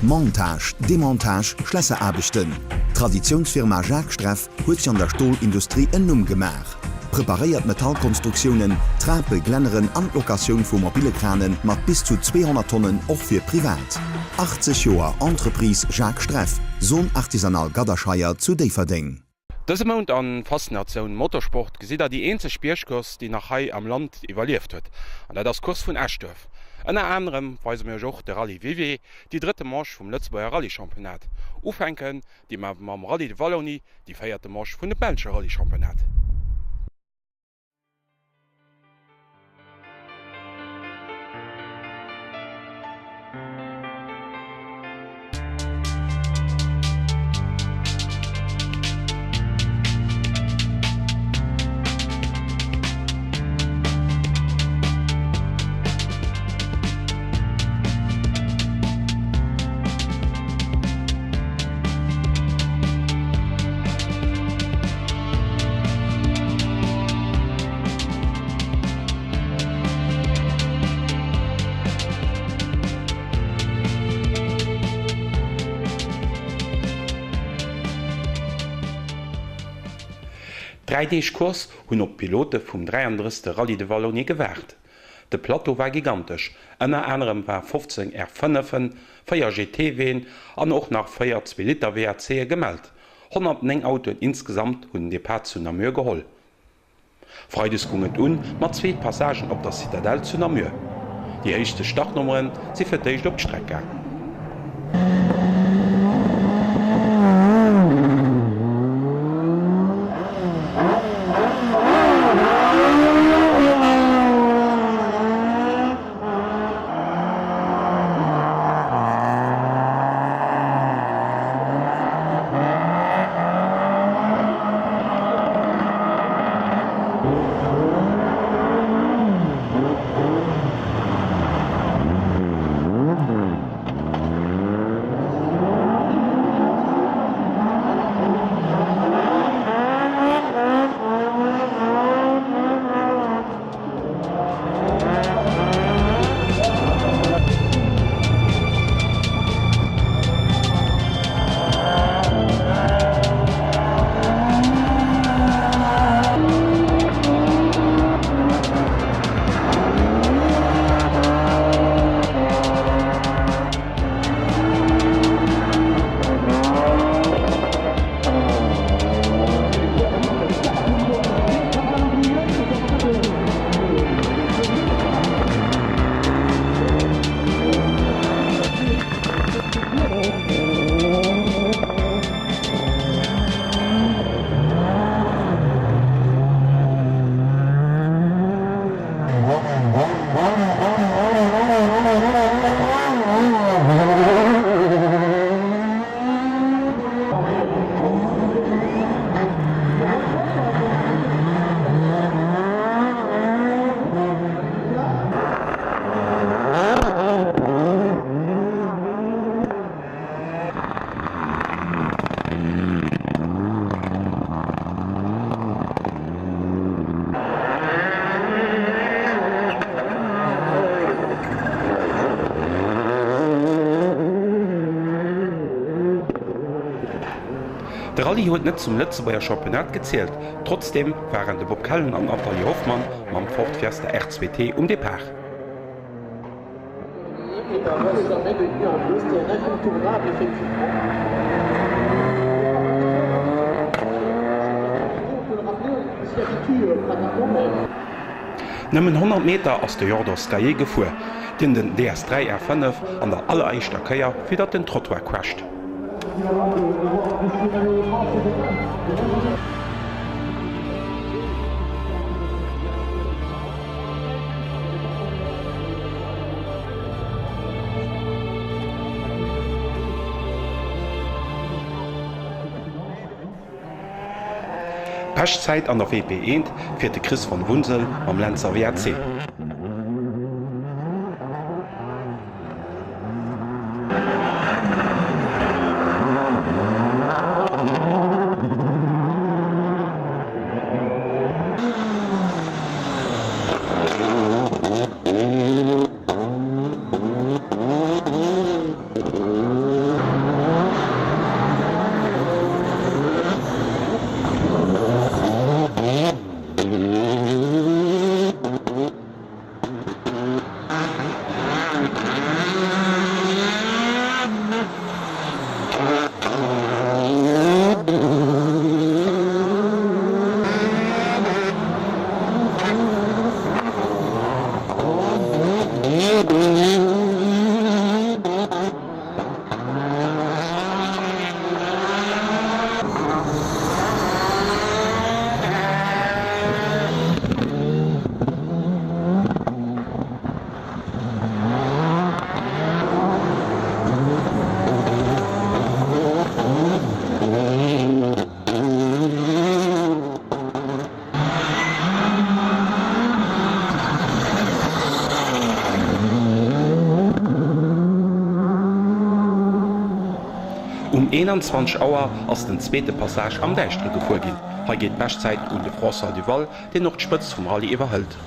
Montage, Demontage, Schlösserarbeiten. Traditionsfirma Jacques Streff huet sich an der Stahlindustrie en Numm gemach. Präpariert Metallkonstruktionen, Trape, Glenneren an Lokation vu mobile Kranen mat bis zu 200 Tonnen och fir privat. 80 Joer Entreprise Jacques Streff, Sohn artisanal Gaderscheier zu Deverding. Dëse Mount an Faszinatioun Motorsport gesiet er die eenze Spierchkurs, die nach Hai am Land evaluiert huet, an dat das Kurs vun Ästöf. Ënner anderem weise mir joch de Rallye WW, die dritte Marsch vum Lëtzbauer Rallye-Championat. Ufenken, die mam Rallye de Wallonie, die feierte Marsch vun de Belsche Rallye-Championat. Kurs hunn op Pilote vum 33. Rallye de Wallonie gewährt. De Plateau war gigantisch, ënner anderem war 15 R5, 4 GTWen an och nach 4 2 Liter WRC gemeldt. 109 Autoen insgesamt hunn de Pat zu Namur geholl. Freides gunget mat 2 Passagen op der Citadelle zu Namur. Die echte Startnummern sie verdeicht op d'Strecke. Der Rallye huet net zum Lëtzebauer Championat gezielt. Trotzdem waren de Bob Kallen an Natalie Hoffmann mam Fortfirster R2T um de Pach. Nëmmen 100 Meter ass de Jordanskaie gefuer, den den DS3 R5 an der allereichter Käier fir dat den Trottoir crasht. Pechzeit an der WP1 fir de Chris von Wunsel am Lenzer WRC. 21 Auer ass den zweete Passage am Deichtre gefuer ginn. Ha geht Bechzeit und de François Duval, den noch d'Spëtz vum Rallye iwwerhëlt.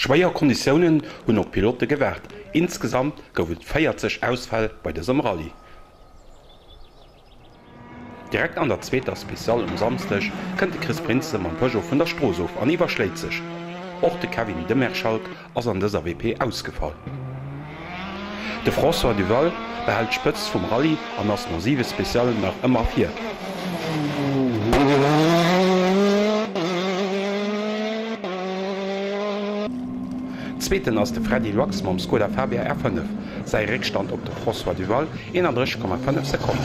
Schwéier Konditionioen hunn op Pilote gewährt. Insgesamt goufet 40 Ausfall bei desem Rallye. Direkt an der zweter Spezial Samstech kënnt de Chris Prinze man Peugeot vun der Strosof aniwwer schläit sech. Och de Kevin Demerschalk ass an dëser WP ausgefallen. De François Duval behält d'Spëtz vum Rallye an ass no 7 Spezialen nach ëmmer 4. Zweeten ass de Freddy Lux mam Skoda Fabia R5, sei Rückstand op de François Duval 31,5 Sekunden.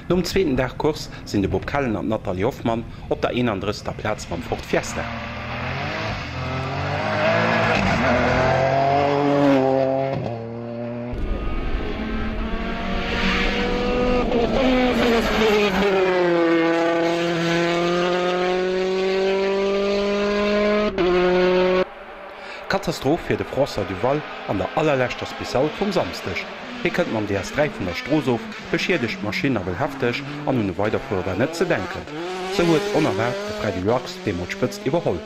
Nom zweeten Dachkurs sinn de Bob Kallen an Natalie Hoffmann op der 31. Platz beim Fort Fiesta. Katastrophe fir de Frosser du Wall an der allerlächter Spesal vum Samstech. Hier kënnt man der Streif vun der Strosof beschiedecht Maschinen willhaftig an hun Weiterfuer net ze denken. So huet onerwert de Freddy Rocks de mat spëtzt iwwerholl.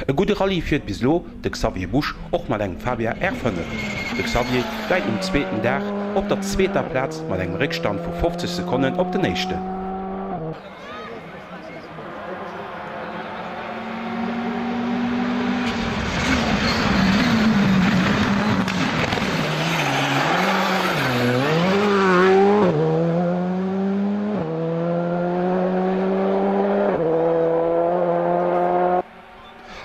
E gute Rallye fiert bis lo de Xavier Busch och mat eng Fabia R5. De Xavier läit um zweeten Dach op der zweter Platz mat eng Rückstand vu 50 Sekunden op de nächste.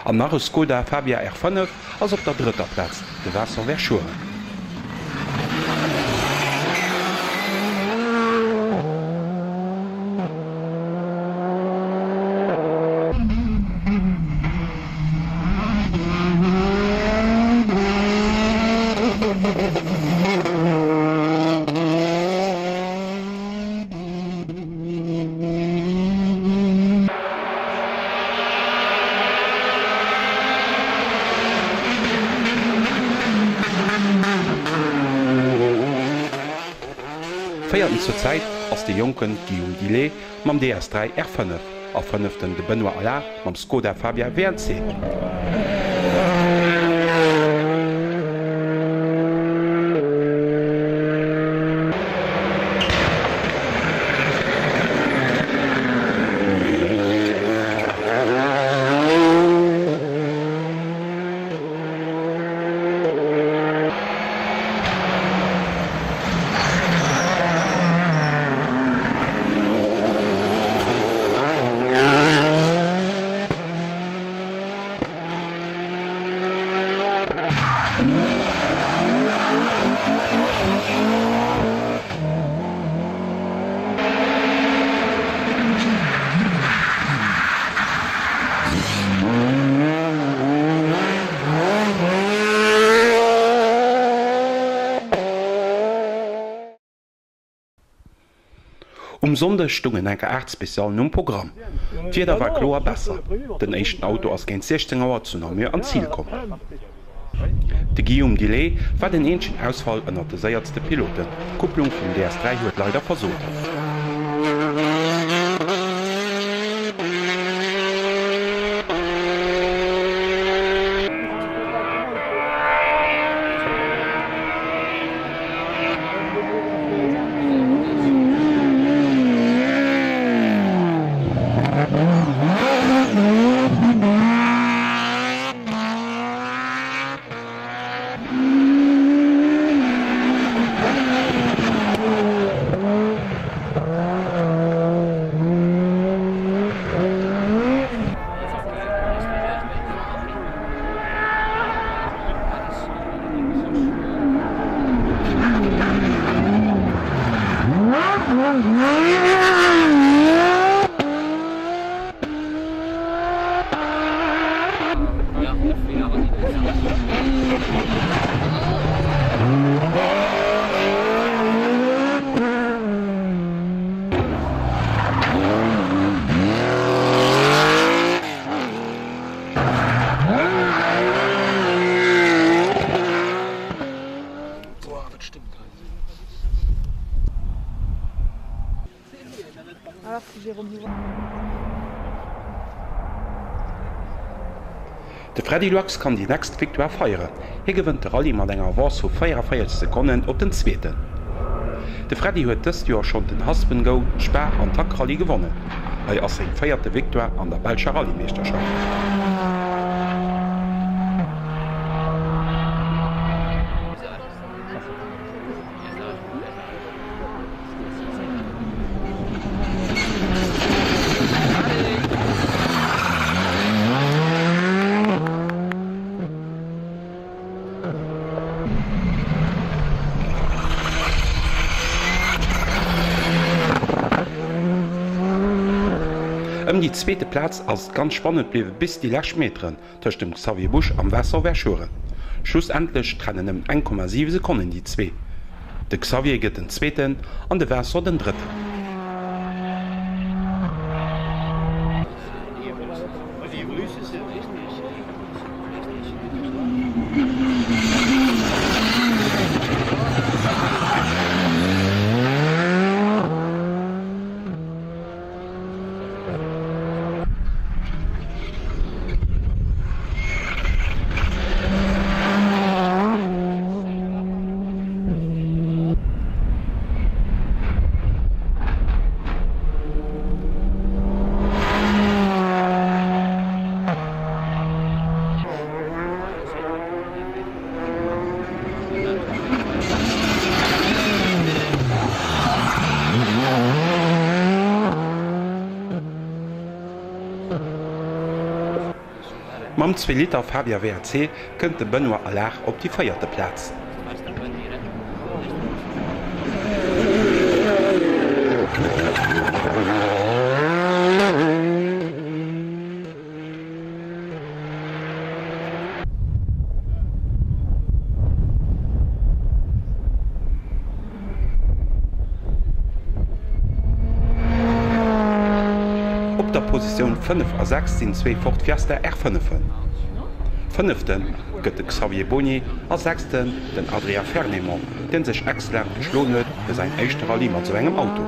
Am nach Skoda Fabia R5 ass op der dritter Platz, de Wasser wär Schuhe. Feierten zur Zeit ass de Jonken Guillaume Dillet mam DS3 R5 a vernëften de Benoit Allard mam Skoda Fabia WRC. Sonde stungen enke Erdspezialen um Programm. Jeder war klar besser. Den echten Auto ass géint 16 Auer zu Namur an Ziel kom. De Guillaume Dillet war den enschen Ausfall ënner de säiertste Piloten. Kupplung vum DS3 huet leider versot. De Freddy Rocks kann die nächst Victoire feieren. Hier gewinnt der Rallye mat enger Wars vu 44 Sekunden op den zweeten. De Freddy huet dëst Joer schon den Haspen Go, Sper an Takrally gewonnen. Ei ass eng féierte Viktoire an der Belscher Rallye-Meesterschaft. Die zweete Platz ass ganz spannend bliwe bis die Lächmetren tëcht dem Xavier Busch am Wässer wächuren. Schlussendlech trennen em 1,7 Sekunden die zwee. De Xavier gëtt den zweeten an de Wässer den dritten. Mam 2 Liter Fabia WRC kënnt de Benoit Allaire op die 4. Platz. Op der Position 5 a 6 sinn 2 fortfirster R5. 5. gëtt Xavier Bonnier a 6. den Adria Fernemont, den sech exzellent geschloen huet fir sein éischte Rallye mat zu engem Auto.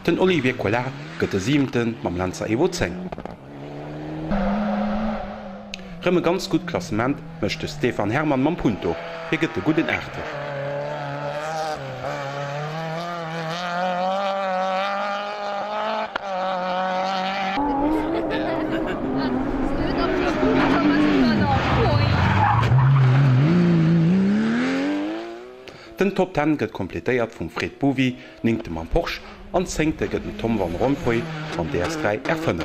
Den Olivier Collard gëtt 7. mam Lanzer Evo 10. Rëmme ganz gut Klassement mëchte Stefan Hermann mam Punto, hi gëtt de guten Ächte. Den Top 10 gëtt kompletéiert vum Fred Bouvi, 9. am Porsche, an 10. gëtt den Tom van Rompuy van DS3 R5.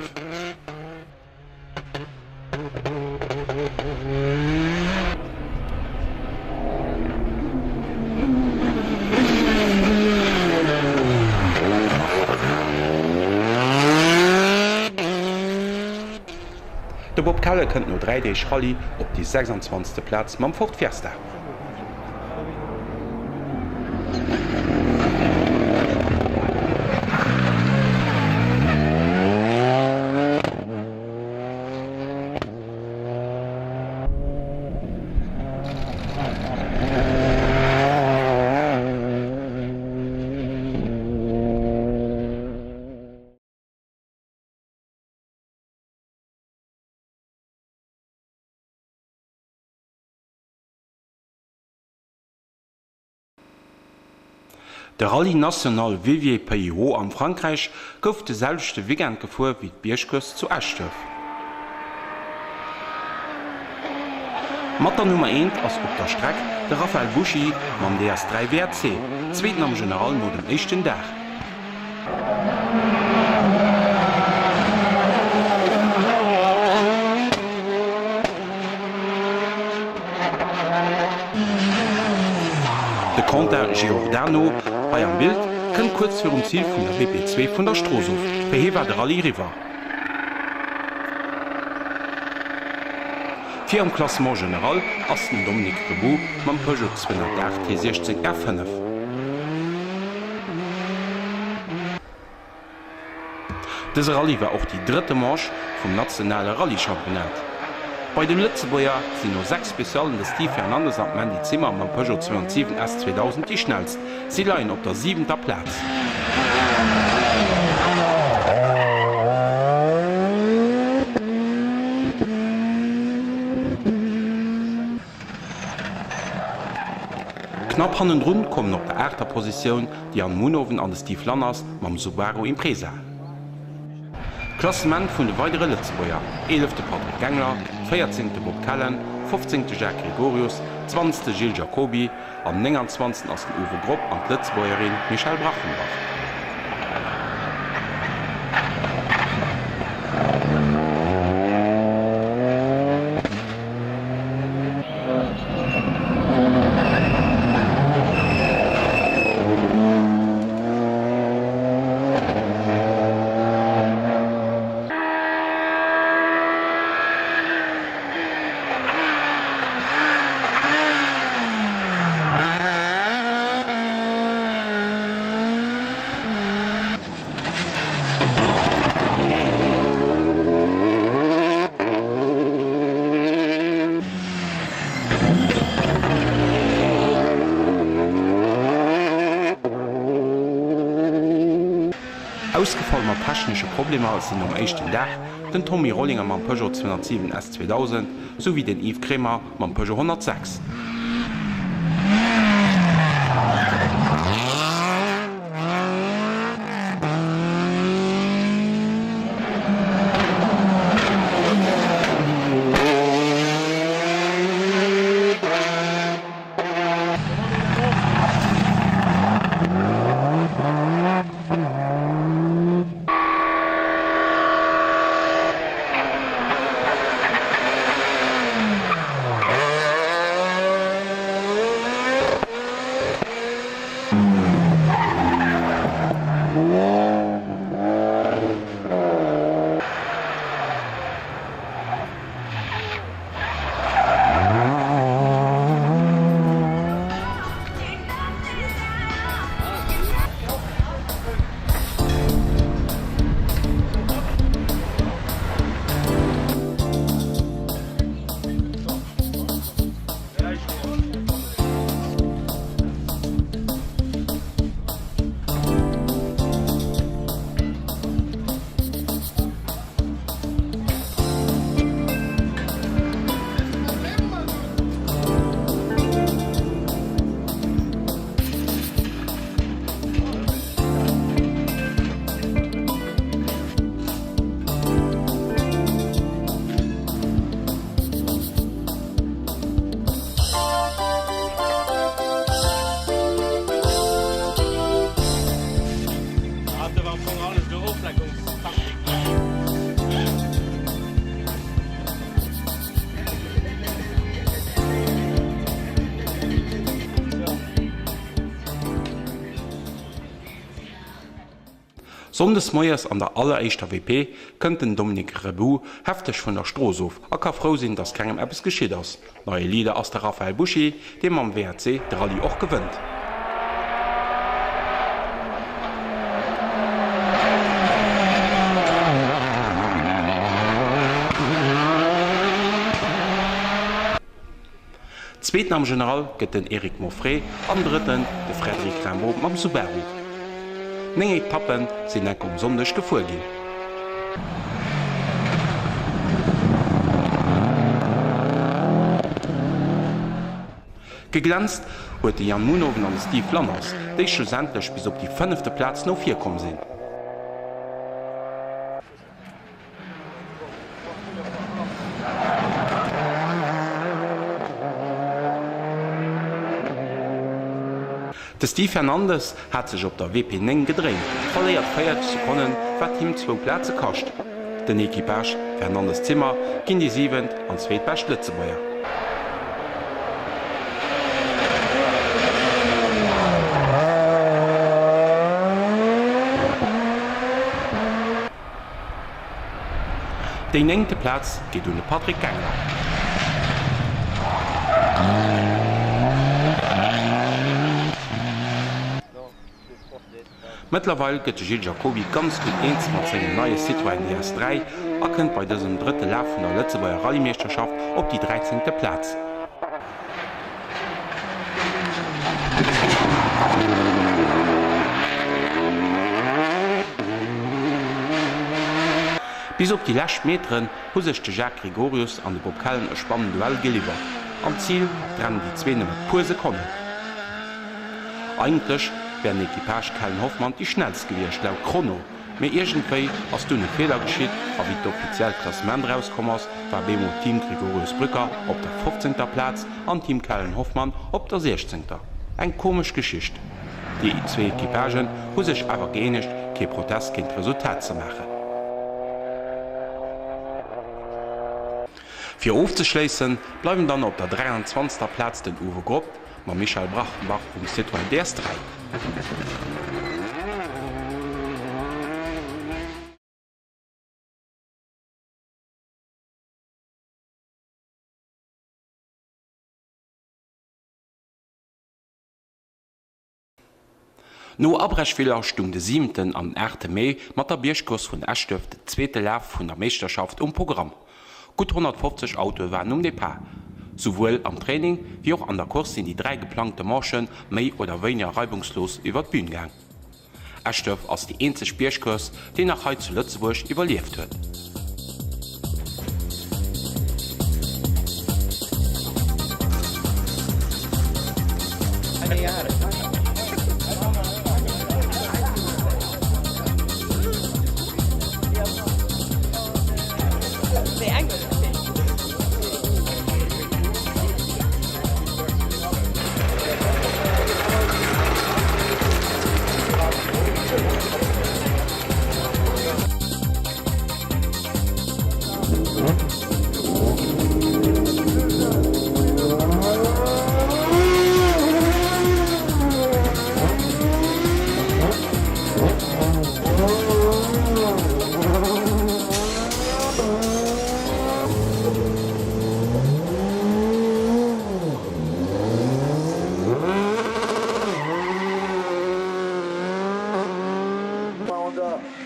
De Bob Kalle kënnt no 3D Rallye op die 26. Platz mam Fortfirster. De Rallye National Vivier Pays am Frankreich gouf de selchte Weekend gefuer wie d'Bierschkos zu Ashtöf. Matter Nummer 1 ass op der Streck de Raphael Bouchy mam DS3 WRC, zweeten am General no dem 1. Dach. De Conter Giordano bei am Bild kënnt kurz fir Ziel vun der BP2 vun der Strosow, verhewer de Rallye River. Fi am Klassement General ass den Dominik Rebou mam Peugeot 208 T60 R5. Dese Rallye war auch die dritte Marsch vum nationale Rallye-Championat. Bei den Lützeboer sind nur 6 Spezialen des Steve Fernandes am Mandy Zimmer am Peugeot 207 S2000 die schnellst. Sie leihen auf der 7. Platz. Knapp hannen rund kommen op der 8. Position die an Munoven an de Steve Lanners mam Subaru Impresa. Klassement vun de weitere Lützeboer: 11. Patrick Gengler, 14. Bob Callen, 15. Jacques Gregorius, 20. Gilles Jacobi, am 29. aus dem Uwe Gropp an Lützboerin Michael Brachenbach. Ausgefallener technische Probleme sind am echten Dach den Tommy Rollinger am Peugeot 207 S2000 sowie den Yves Kremer am Peugeot 106. Sondes Moiers an der alleréischter WP kënnten Dominik Rebou heftig vun der Stroos auf a ka froh sinn, dats kegem Appppes geschieet ass. Neue Lieder ass der Raphael Buschi, dem am WRC de Rallye och gewënnt. Zweeten am General gëtt den Eric Moffré, am dritten de Frédéric Rimbaud am Subaru. 9 Etappen sinn eng um sondech gefuer ginn. Geglänzt huet Jan Munoven an Steve Lanners, déi schlussendlech bis op die 5. Platz no 4 kom sinn. De Steve Fernandes hat sech op der WP 9 gedréint, verléiert 4 Sekunden, wat him 2 Plätze kascht. Den Ekipage Fernandes Zimmer ginn die 7. an 2. best Lützeboer. Den 9. Platz geht un Patrick Gengler. Mittlerweile gëtt Gilles Jacobi ganz gut eens mat segem neue Citroën DS3 kënnt bei diesem dritten Lauf vun der Lëtzebauer Rallye-Meisterschaft op die 13. Platz. Bis op die Lächmetren hu sech de Jacques Gregorius an de Bob Kallen e spannenden Duell geliefert. Am Ziel rennen die Zwee mat puer Sekunden. Eigentlich wären Equipage Kallen Hoffmann die schnellst gewircht laut Chrono. Mei irgendwéi ass du ne Fehler geschiet, a wie d'offiziell Klassement rauskommers, war Bemo Team Gregorius Brücker op der 15. Platz an Team Kallen Hoffmann op der 16. Eng komisch Geschicht. Die zwee Equipagen hu sech awer geeinigt, ke Protest kind Resultat ze machen. Für aufzuschließen bleiben dann auf der 23. Platz den Uwe Gropp mit Michael Brachtenbach vom Citroën DS3. No Abrechfehlerstung de 7. am 8. Mai mat der Bierschkurs vun Ästöf de zweete Lauf vun der Meisterschaft Programm. Gut 150 Autos waren um de Paar. Sowohl am Training wie auch an der Kurs sind die 3 geplante Marschen méi oder weniger reibungslos iwwer d Bühne gegangen. Ästöf ass die einzige Bierschkurs, den nach heute zu Lützeburg überlebt huet.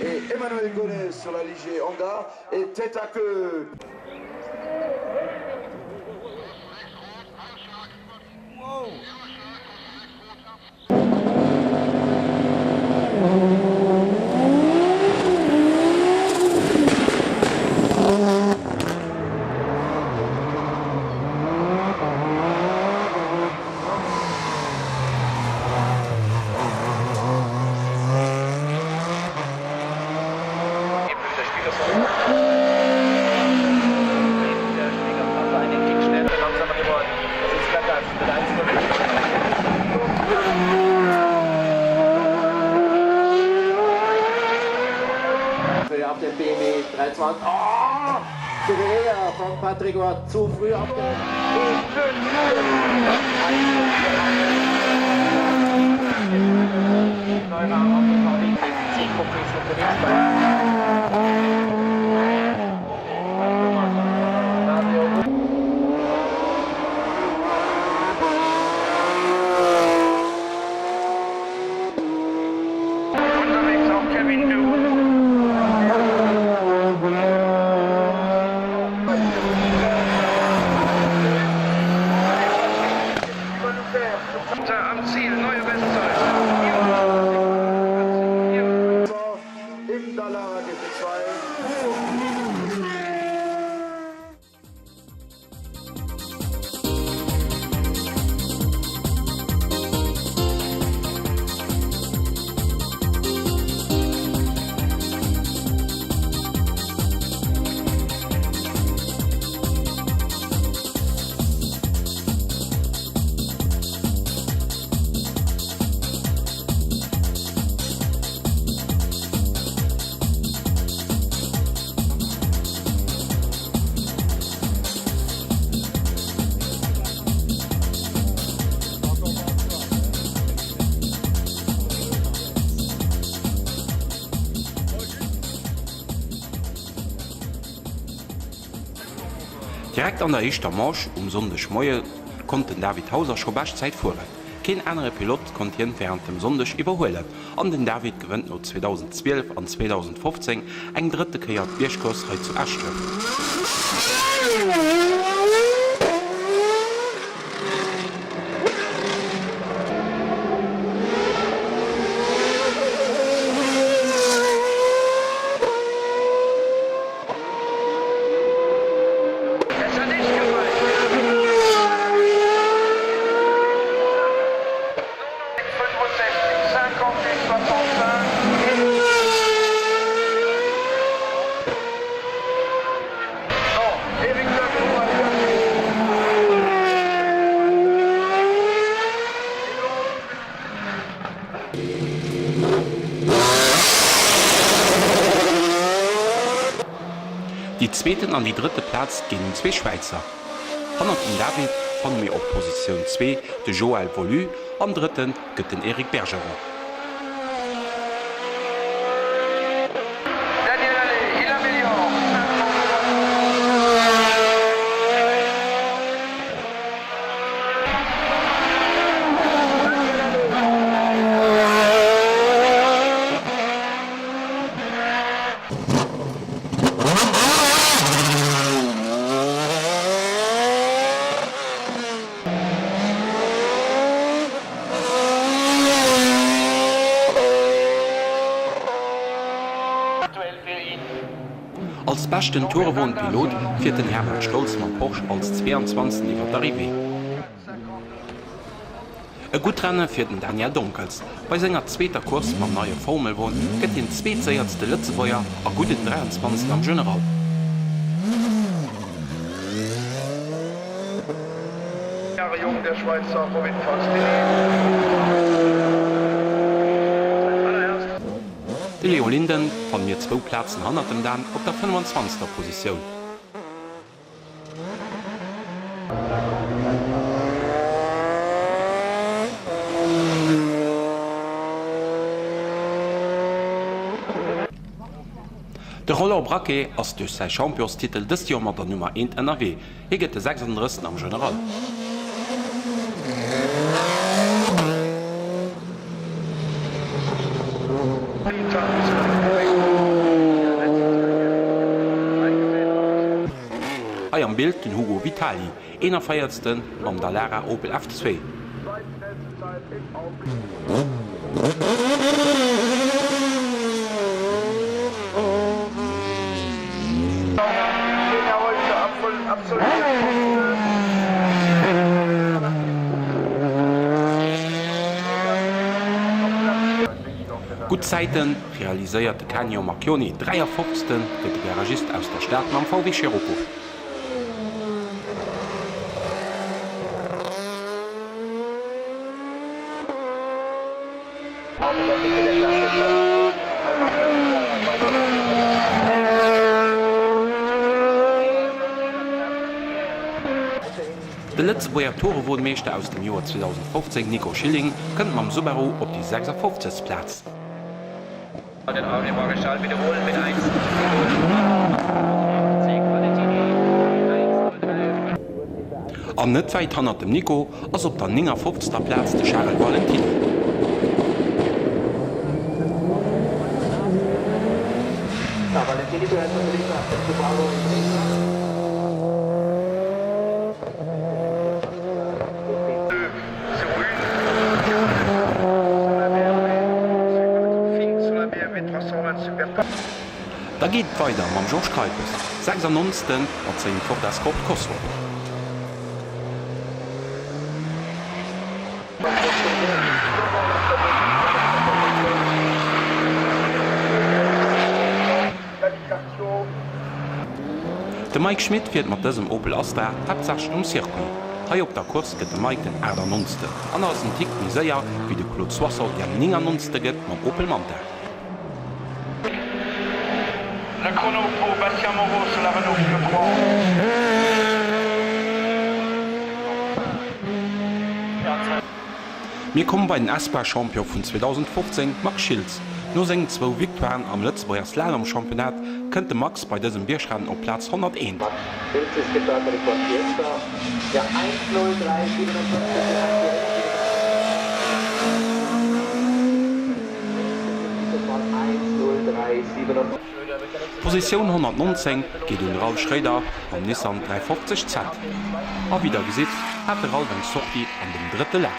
Et Emmanuel Gonnet sur la Ligier Honda et tête à queue. Auf dem BMW 320. Oh! Korea von Patrick war zu früh auf der. Unterwegs auch Kevin Du. Am Ziel, neue Bestzeit. Im Dallara GT2. Direkt an der ersten Marsch Sonntag Moie konnten David Hauser schon Bestzeit vorreiten. Kein anderer Pilot konnte ihn während dem Sonntag überholen. Und den David gewinnt noch 2012 und 2015 ein dritte Kajak Birchkurs heute zu Aschdorf. Die zweiten an die dritte Platz gehen zwei Schweizer. Hanner den David fanden wir auf Position 2 de Joël Volu, am dritten geht den Eric Bergeron. Daniel Allais, il améliore. Als besten Tourenwohn-Pilot führt den Herbert Stolzmann Porsche als 22. über d'Arrivée. Ein gut Rennen für den Daniel Donkels. Bei seiner zweiten Kurs beim neuen Formelwohn geht den zweitseiertste Lützebäuer ein guten 23. am General. Jahre jung, der Schweizer Robin Fox. De Leo Linden von mir 2 Plätzen hanner dem dann op der 25. Position. De Roller Brake ass duch sei Championstitel des Jahr mat der Nummer 1 NRW, get de 36. am General. Ei am Bild den Hugo Vitali, einer feiertsten am Dallara Opel F2. Gut Zeiten realisierte Canio Marchioni 53. der Garagist aus der Stadt am VW Scirocco. Der letzte Tourenwohnmeister aus dem Jahr 2015, Nico Schilling, könnte man am Subaru auf die 56. Platz. Den Audi-Marschall wiederholen mit 1. An net weit hanner dem Nico ass op der 50. Platz de Charles Valentino. Da geht weiter mam George Kuipers, 96. mat se vor der Scott Kosovo. De Mike Schmidt fährt mat diesem Opel Astra hauptsächlich Circuit. Hei op der Kurs geht de Mike den Äder 90. An ass en Tick wie séier wie de Claude Soissel der 90. gëtt mam Opel Manta. Le chrono pour Bastien Moreau sur la Renault Clio 3. Wir kommen bei den Aspa-Champion von 2015, Max Schilz. Nur seinen 2 Victoren am Lützbauer Slalom-Championat könnte Max bei diesem Bierschrennen auf Platz 101. Schilz ist gestartet, Rekord jetzt. Ja, 1:03:57. Position 119 geht um Ralf Schröder am Nissan 350Z. A wieder gesehen hat der Ralf ein Sortie an dem dritten Lauf.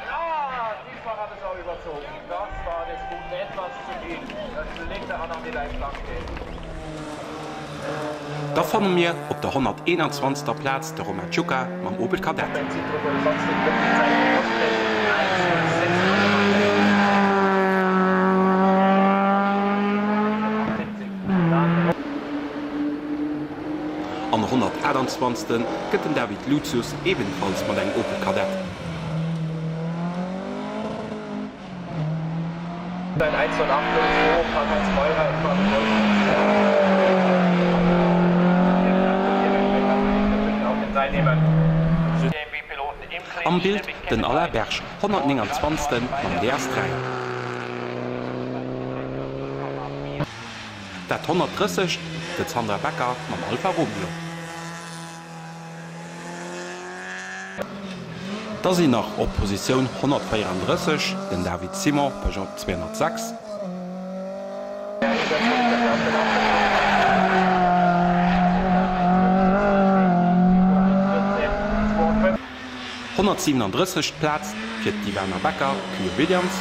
Ja, diesmal hat es auch überzogen. Das war des Guten etwas zu viel. Das legte auch noch die Leitplanke. Da fanden wir auf der 121. Platz der Roman Ciucca mit dem Opel Kadett. An der 121. geht den David Lucius ebenfalls mit einem Opel Kadett. Ein 1 und 8 Karl-Heinz Meurer etwa Am Bild den Alain Berge 129. am DS3. Dat 130 de Sandra Becker mam Alfa Romeo. Da sie nach Opposition 134 den David Simon Peugeot 206. Platz fir die Werner Becker Kühe Williams.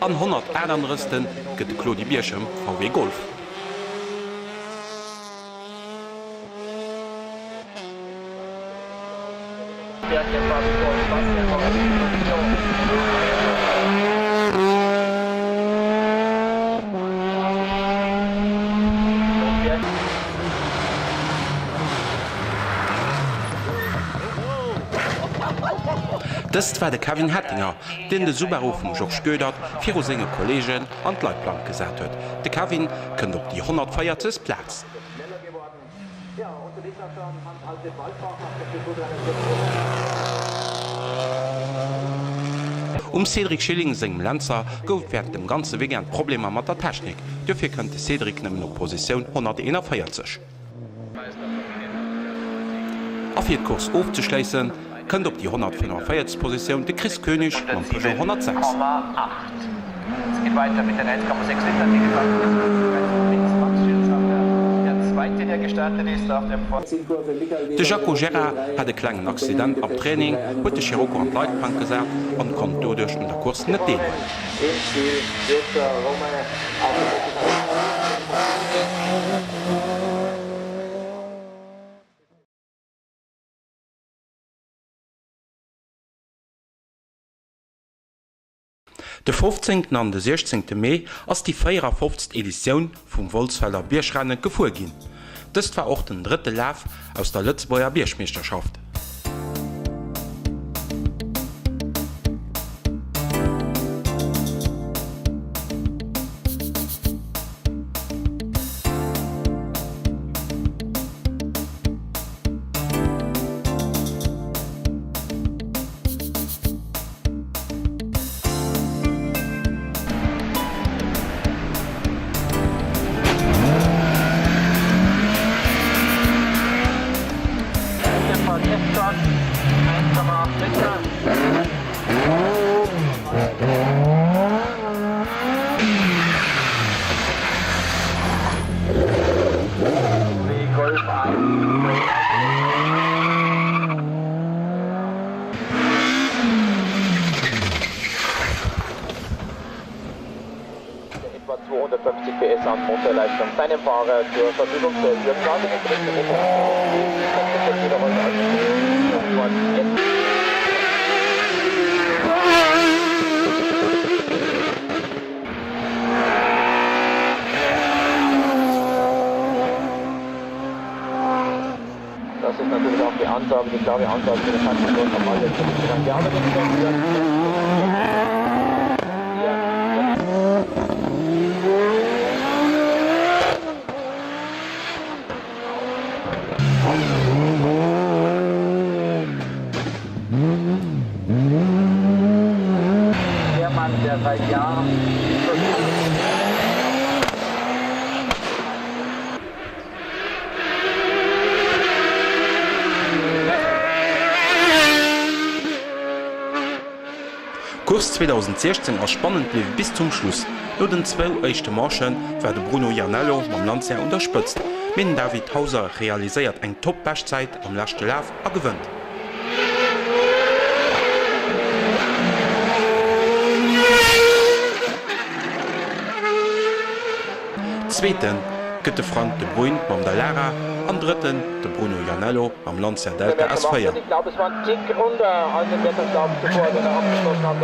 An 100 gëtt Claudi Bierchem VW Golf. Das war der Kevin Hettinger, den de Subaru vum Joch Gödert fir senge Kollegen an d Leitplan gesat huet. De Kevin kënnt op die 140. Platz. Cedric Schilling segem Lenzer gouf während dem ganze Weg ein Problem mat der Technik. Dafür könnte Cedric nemmen op Position 141. Auf den Kurs aufzuschließen, könnt op die 145. Position de Chris König am Peugeot 106. Es geht weiter mit den 1,6 Litern, die gefahren der zweite, der gestartet ist auf dem De Jaco Gerra hat einen kleinen Accident am Training, huet de Chirurgo an Leitplank gesat und konnte dadurch in der Kurs net deelen. De 15. an de 16. Mai ass die 54. Edition vum Wolfsfelder Bierschrennen gefuhr ginn. Das war auch den dritte Lauf aus der Lützbauer Bierschmeisterschaft. Etwa 250 PS an Motorleistung seinem Fahrer zur Verfügung stellt. Wir planen den dritten Das ist natürlich auch die Ansage, die klare Ansage für den Taxifahrer am Alle. Die anderen der Mann, der seit Jahren Kurs 2016 als spannend lief bis zum Schluss. Nur den 2 ersten Marschen werden Bruno Janello am Lancia unterstützt. Mit David Hauser realisiert eine Top-Bestzeit am letzten Lauf und gewinnt. Zweiten geht der Frank de Bruyn mit der Lara, am dritten der Bruno Janello am Lancia Delta S4. Ich glaube, es war ein Tick runter als im Wettbewerb zuvor, den er abgeschlossen hat.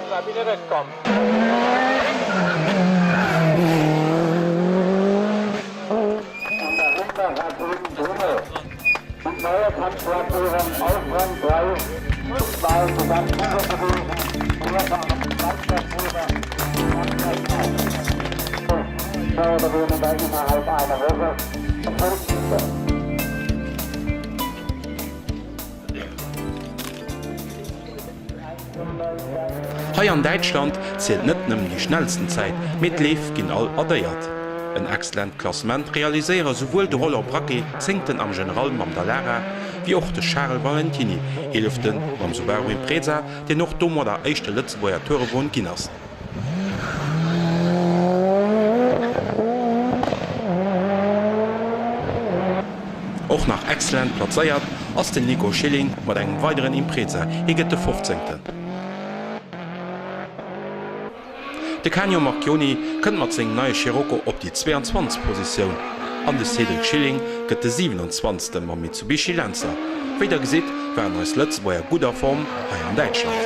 Sabine Restkamp. Neue Kampfplatzierung auf Rang 3. Mal zusammen Hier in Deutschland zählt nicht nur die schnellsten Zeit, mit Lev gehen all addiert. Ein exzellent Klassement realisieren sowohl der Roller Bracchi, 10. am General Mamdalara, wie auch der Charles Valentini, 11. am Subaru Impreza, der noch dummer der erste Lützburger Tore wohnt Guinness. Auch nach exzellent platziert als den Nico Schilling mit einem weiteren Impreza, geht der 15. De Canio Marchioni kënnt mat seg neue Scirocco op die 22. Position. An de Cedric Schilling gëtt de 27. ma Mitsubishi Lancer. Wéider gesit wären auss Lëtzbuer guter Form hai an Deutschland.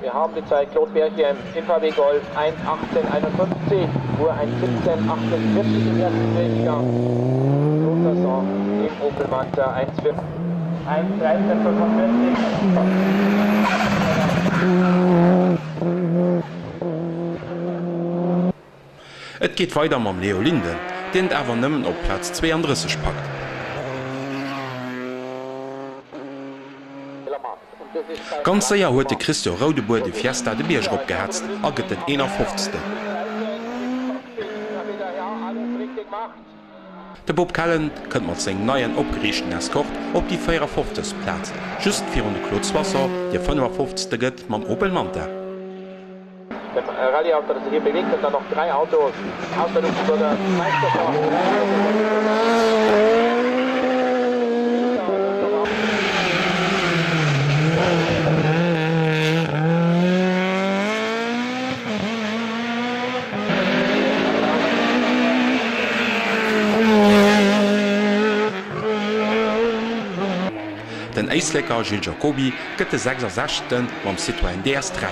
Wir haben die Zeit Claude Berchem im VW Golf 1.18.51, Uhr 1.17.48 im ersten Durchgang. Lothar im Opel Manta 1.13.45. Et geht weiter mam Leo Linden, den awer nëmmen op Platz 32 packt. Ganz séier huet de Christo Rodebuer de Fiesta de Bierschrupp gehetzt, a gëtt den 51. De Bob Callen kënnt mat seg neien opgerichten Eskort op die 54. Platz, just vir de Klotzwasser, Dir 55. gëtt mam Opel Manta. Der Rallye-Auto, das sich hier bewegt, und dann noch 3 Autos aus der Luxemburger Meisterschaft. Den Eislecker Gilles Jacobi gëtt de 66. mam Citroën DS3.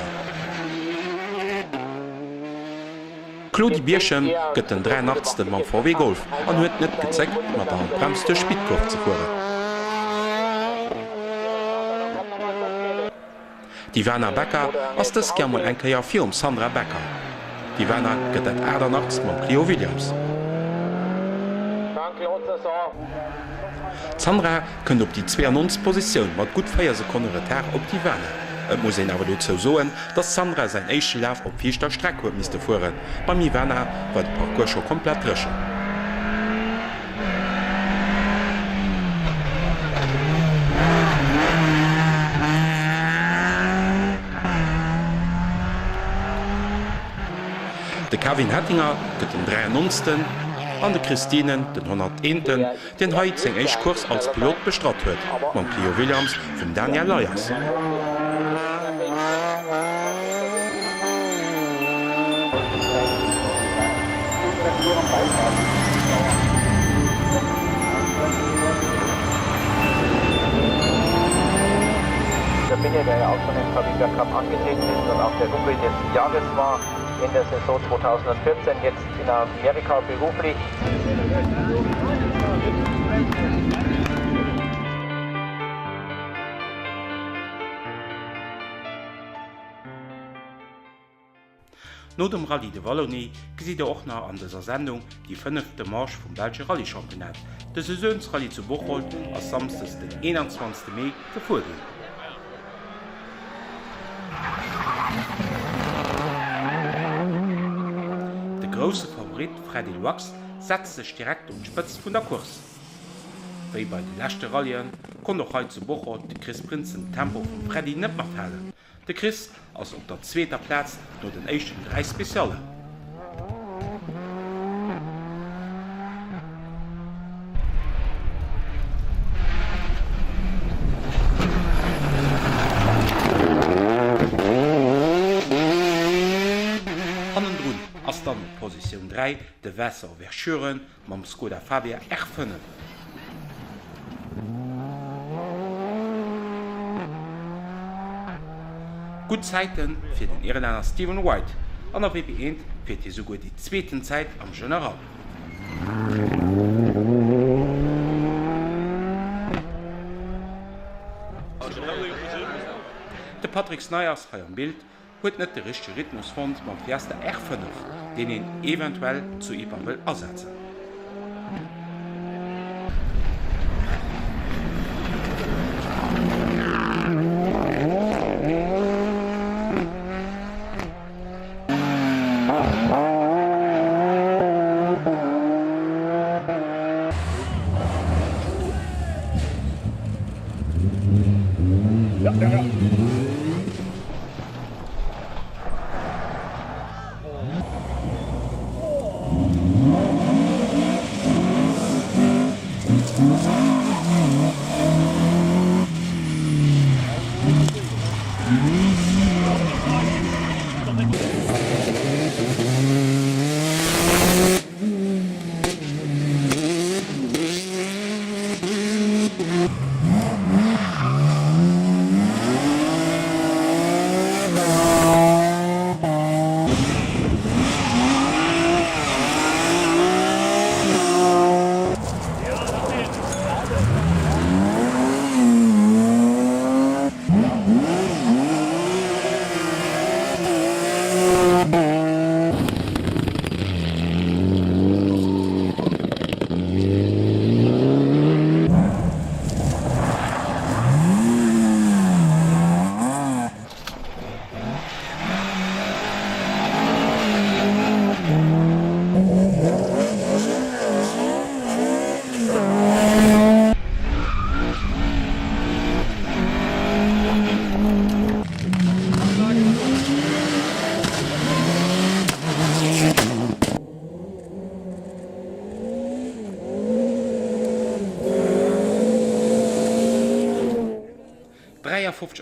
Claude Berchem gëtt den 83. mam VW Golf an huet net gezeckt mat an bremste Spiidkurf ze fuhren. Die Werner Becker ass dës Germol enkeier fir Sandra Becker. Die Werner gëtt et Ädernachts mam Clio Williams. Sandra kënnt op die 92. Position mat gut 4 Sekunden Retard op die Werner. Et muss en awer zo soen, dat Sandra sein eiche Lauf op 4. Strecke miste fuhren. Bei mi Werner war de Parcours schon komplett rëschen. De Kevin Hettinger gëtt den 93. an de Christinen den 101. den heit seg eich Kurs als Pilot bestrat huet, mam Clio Williams vum Daniel Leyers. Der Finne, der ja auch schon im Fabian Cup angetreten ist und auch der Rookie des Jahres war, in der Saison 2014, jetzt in Amerika beruflich. No dem Rallye de Wallonie gesiet auch nach an dieser Sendung die 5. Marsch vom Belgische Rallye-Championat. De Saisonsrallye zu Bocholt als samstags den 21. Mai verfolgen. Der große Favorit Freddy Lux setzt sich direkt um die Spitze von der Kurs. Wie bei den letzten Rallyen kann doch heute zu Bochum der Chris Prinzen Tempo von Freddy nicht mehr fällen. Der Chris ist auf der zweiten Platz nur den ersten 3 Spezialen. Dann Position 3 de Wässer Verschuren mam Skoda Fabia R5. Gut Zeiten fir den Irländer Stephen White, an der WP1 fir die sogar die zweiten Zeit am General. De Patrick Snyders ha am Bild huet net de richchte Rhythmusfond mam Fiesta R5, den en eventuell zu Ipan will ersetzen.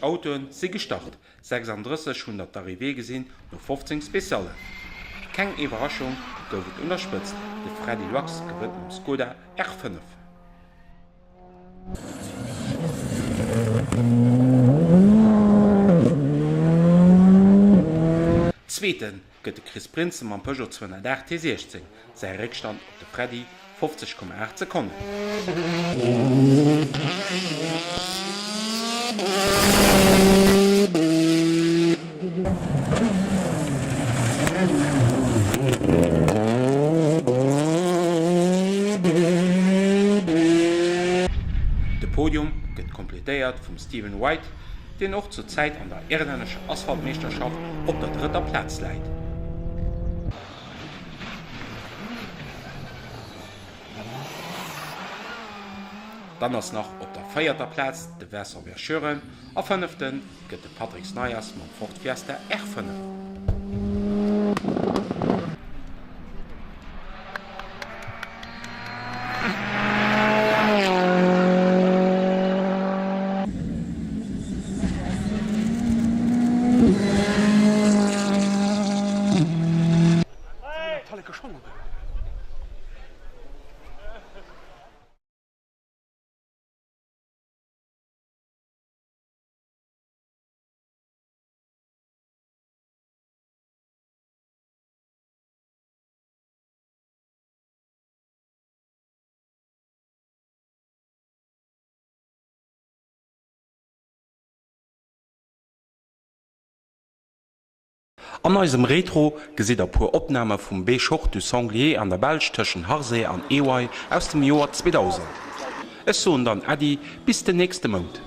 Autoen se gestartet, 36 hun d'Arrivée gesinn no 15 Speziale. Keng Iwerraschung goufet unterspëtzt, de Freddy Lux gewëtt am Skoda R5. Zweeten gëtt de Chris Prinzen am Peugeot 208 T16, sei Rückstand op de Freddy 50,8 Sekunden. De Podium gëtt komplettéiert vum Stephen White, den och zur Zeit an der irländische Asphaltmeisterschaft op der 3. Platz leiit. Dann ass noch op der 4. Platz de Wässer Verschuren, a 5. gëtt de Patrick Snyders mam Ford Fiesta R5. An eisem Retro gesiet a puer Opname vum Béchoch du Sanglier an der Belsch tëschen Harsee an Ewei aus dem Joar 2000. Es soen dann Eddie bis den nächste Mond.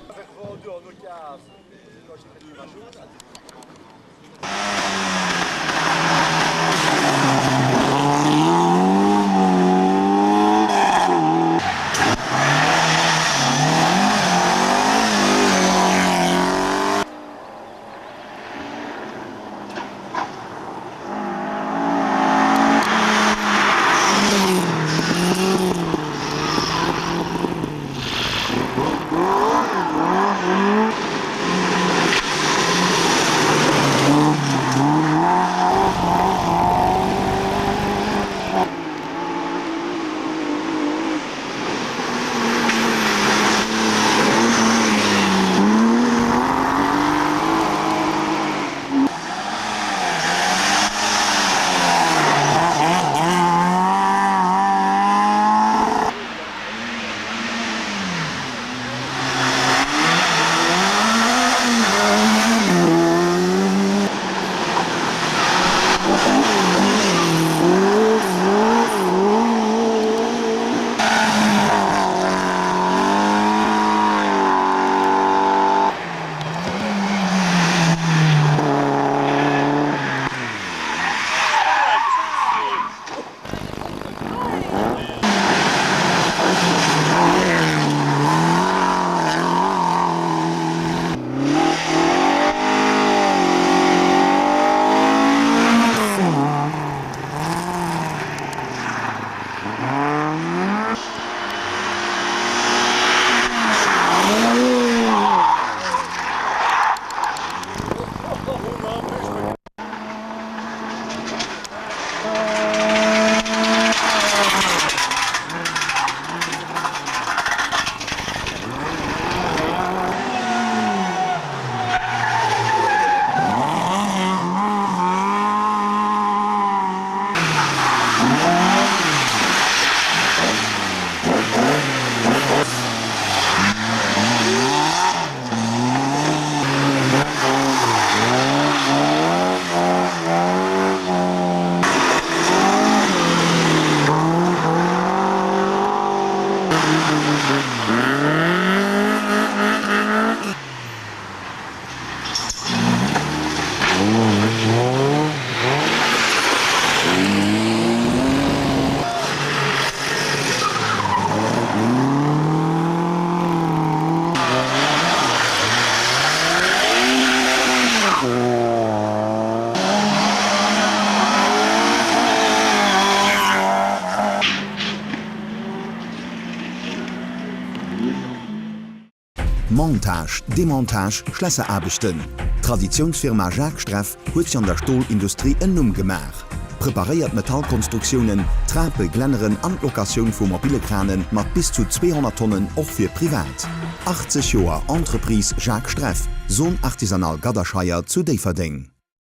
Montage, Demontage, Schlösserarbeiten. Traditionsfirma Jacques Streff huet sich an der Stahlindustrie en Numm gemach. Präpariert Metallkonstruktionen, Trape, Glenneren an Lokaun vu mobile Kranen mat bis zu 200 Tonnen och fir privat. 80 Joer Entreprise Jacques Streff, Sohn artisanal Gaderscheier zu Deverding.